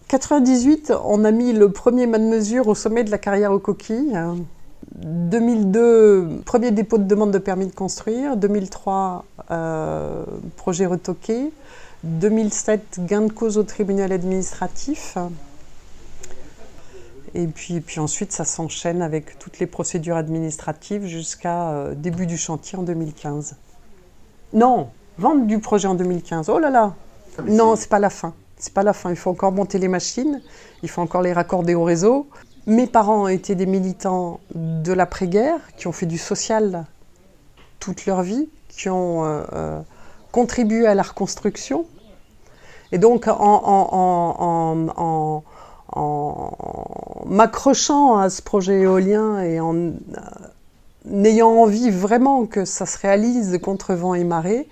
98, on a mis le premier mât de mesure au sommet de la carrière aux coquilles. 2002, premier dépôt de demande de permis de construire. 2003, projet retoqué. 2007, gain de cause au tribunal administratif. Et puis ensuite, ça s'enchaîne avec toutes les procédures administratives jusqu'à début du chantier en 2015. Non, vente du projet en 2015. Oh là là! Non, c'est pas la fin. C'est pas la fin. Il faut encore monter les machines, il faut encore les raccorder au réseau. Mes parents ont été des militants de l'après-guerre, qui ont fait du social toute leur vie, qui ont contribué à la reconstruction. Et donc, en m'accrochant à ce projet éolien et en ayant envie vraiment que ça se réalise contre vent et marée,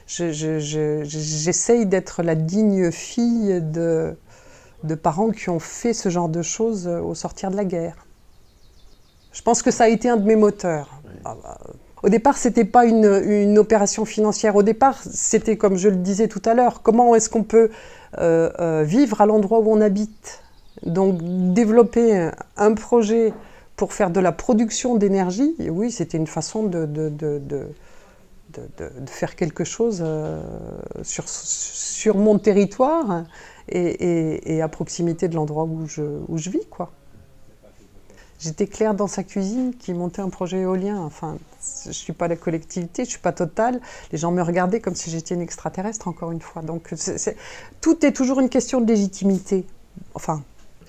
j'essaye d'être la digne fille de parents qui ont fait ce genre de choses au sortir de la guerre. Je pense que ça a été un de mes moteurs. Au départ, ce n'était pas une opération financière. Au départ, c'était, comme je le disais tout à l'heure, comment est-ce qu'on peut vivre à l'endroit où on habite. Donc, développer un projet pour faire de la production d'énergie, oui, c'était une façon de faire quelque chose sur mon territoire et à proximité de l'endroit où je vis, quoi. J'étais Claire dans sa cuisine qui montait un projet éolien. Enfin, je ne suis pas la collectivité, je ne suis pas Total. Les gens me regardaient comme si j'étais une extraterrestre, encore une fois. Donc, tout est toujours une question de légitimité. Enfin,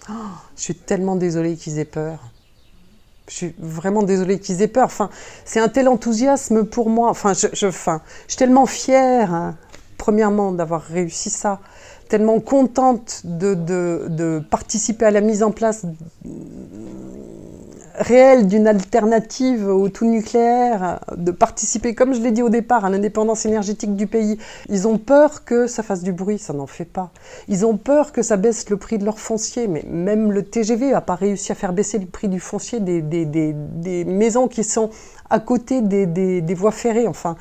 je suis tellement désolée qu'ils aient peur. Je suis vraiment désolée qu'ils aient peur. Enfin, c'est un tel enthousiasme pour moi. Enfin, je suis tellement fière, hein, premièrement, d'avoir réussi ça. Tellement contente de participer à la mise en place réelle d'une alternative au tout nucléaire, de participer, comme je l'ai dit au départ, à l'indépendance énergétique du pays. Ils ont peur que ça fasse du bruit, ça n'en fait pas. Ils ont peur que ça baisse le prix de leur foncier, mais même le TGV n'a pas réussi à faire baisser le prix du foncier des maisons qui sont à côté des voies ferrées. Enfin,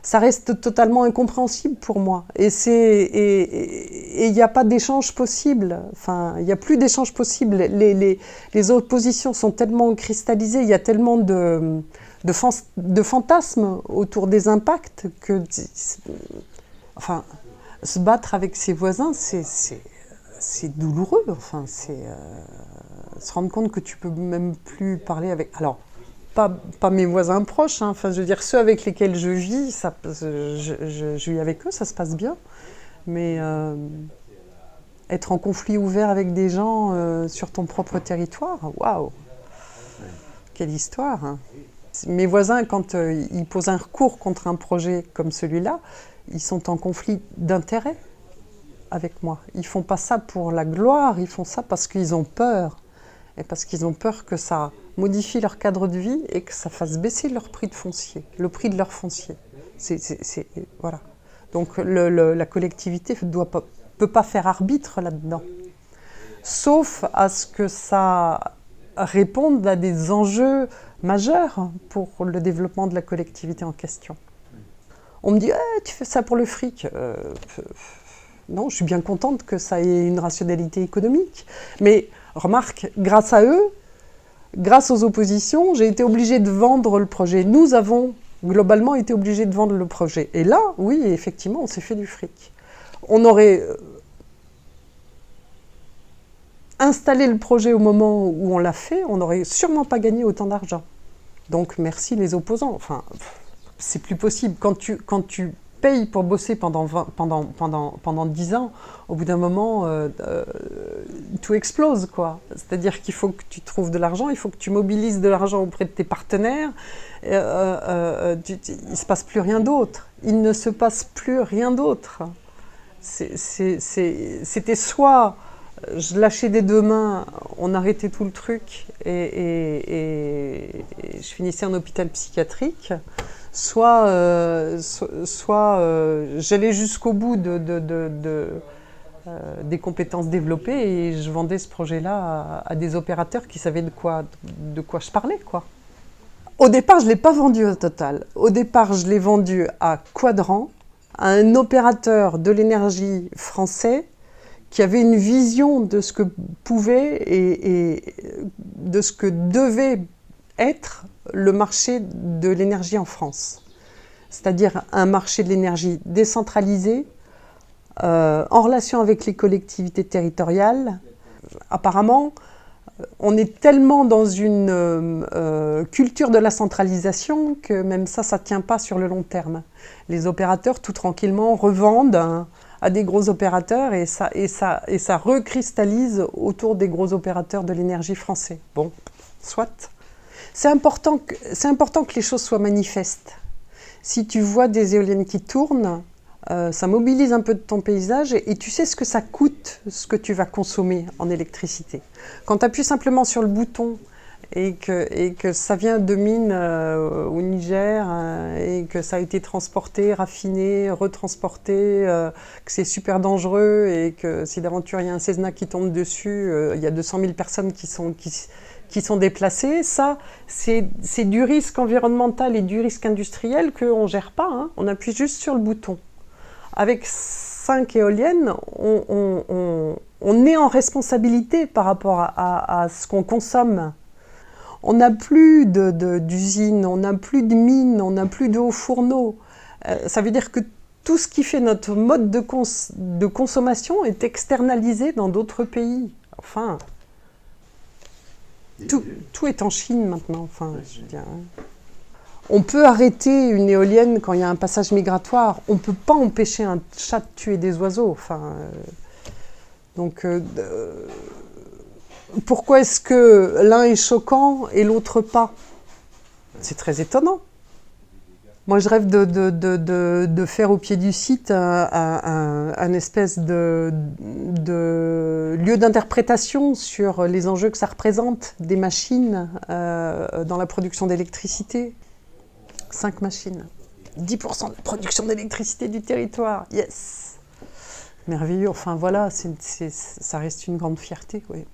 ça reste totalement incompréhensible pour moi. Et il n'y a pas d'échange possible. Enfin, il n'y a plus d'échange possible. Les oppositions sont tellement cristallisées, il y a tellement de fantasmes autour des impacts que, enfin, se battre avec ses voisins, c'est douloureux. Enfin, se rendre compte que tu peux même plus parler avec. Alors, pas mes voisins proches, hein. Enfin, je veux dire, ceux avec lesquels je vis, je vis avec eux, ça se passe bien. Mais être en conflit ouvert avec des gens sur ton propre territoire, waouh! Quelle histoire, hein. Mes voisins, quand ils posent un recours contre un projet comme celui-là, ils sont en conflit d'intérêts avec moi. Ils ne font pas ça pour la gloire, ils font ça parce qu'ils ont peur. Et parce qu'ils ont peur que ça modifie leur cadre de vie et que ça fasse baisser leur prix de foncier, le prix de leur foncier. Voilà. Donc la collectivité ne peut pas faire arbitre là-dedans. Sauf à ce que ça réponde à des enjeux majeurs pour le développement de la collectivité en question. On me dit tu fais ça pour le fric. Non, je suis bien contente que ça ait une rationalité économique. Mais remarque, grâce à eux, grâce aux oppositions, j'ai été obligée de vendre le projet. Nous avons globalement été obligés de vendre le projet. Et là, oui, effectivement, on s'est fait du fric. On aurait installé le projet au moment où on l'a fait, on n'aurait sûrement pas gagné autant d'argent. Donc merci les opposants. Enfin, c'est plus possible. Quand tu payes pour bosser pendant 10 ans, au bout d'un moment, tout explose, quoi. C'est-à-dire qu'il faut que tu trouves de l'argent, il faut que tu mobilises de l'argent auprès de tes partenaires. Il ne se passe plus rien d'autre. Il ne se passe plus rien d'autre. C'était soit je lâchais des deux mains, on arrêtait tout le truc et je finissais en hôpital psychiatrique, soit j'allais jusqu'au bout des compétences développées et je vendais ce projet-là à des opérateurs qui savaient de quoi je parlais, quoi. Au départ, je ne l'ai pas vendu à Total. Au départ, je l'ai vendu à Quadrant, à un opérateur de l'énergie français qui avait une vision de ce que pouvait et de ce que devait être le marché de l'énergie en France. C'est-à-dire un marché de l'énergie décentralisé, en relation avec les collectivités territoriales. Apparemment, on est tellement dans une culture de la centralisation que même ça ne tient pas sur le long terme. Les opérateurs, tout tranquillement, revendent à des gros opérateurs et ça recristallise autour des gros opérateurs de l'énergie français. Bon, soit. C'est important que les choses soient manifestes. Si tu vois des éoliennes qui tournent, ça mobilise un peu de ton paysage et tu sais ce que ça coûte, ce que tu vas consommer en électricité. Quand tu appuies simplement sur le bouton et que ça vient de mines au Niger et que ça a été transporté, raffiné, retransporté, que c'est super dangereux et que si d'aventure il y a un Cessna qui tombe dessus, il y a 200 000 personnes qui sont déplacées, ça c'est du risque environnemental et du risque industriel qu'on ne gère pas, hein. On appuie juste sur le bouton. Avec 5 éoliennes, on est en responsabilité par rapport à ce qu'on consomme. On n'a plus d'usines, on n'a plus de mines, on n'a plus de hauts fourneaux. Ça veut dire que tout ce qui fait notre mode de consommation est externalisé dans d'autres pays. Enfin, tout est en Chine maintenant. Enfin, je veux dire, hein. On peut arrêter une éolienne quand il y a un passage migratoire. On ne peut pas empêcher un chat de tuer des oiseaux. Enfin, pourquoi est-ce que l'un est choquant et l'autre pas? C'est très étonnant. Moi, je rêve de faire au pied du site un espèce de lieu d'interprétation sur les enjeux que ça représente des machines dans la production d'électricité. 5 machines. 10% de la production d'électricité du territoire. Yes! Merveilleux. Enfin, voilà, ça reste une grande fierté, oui.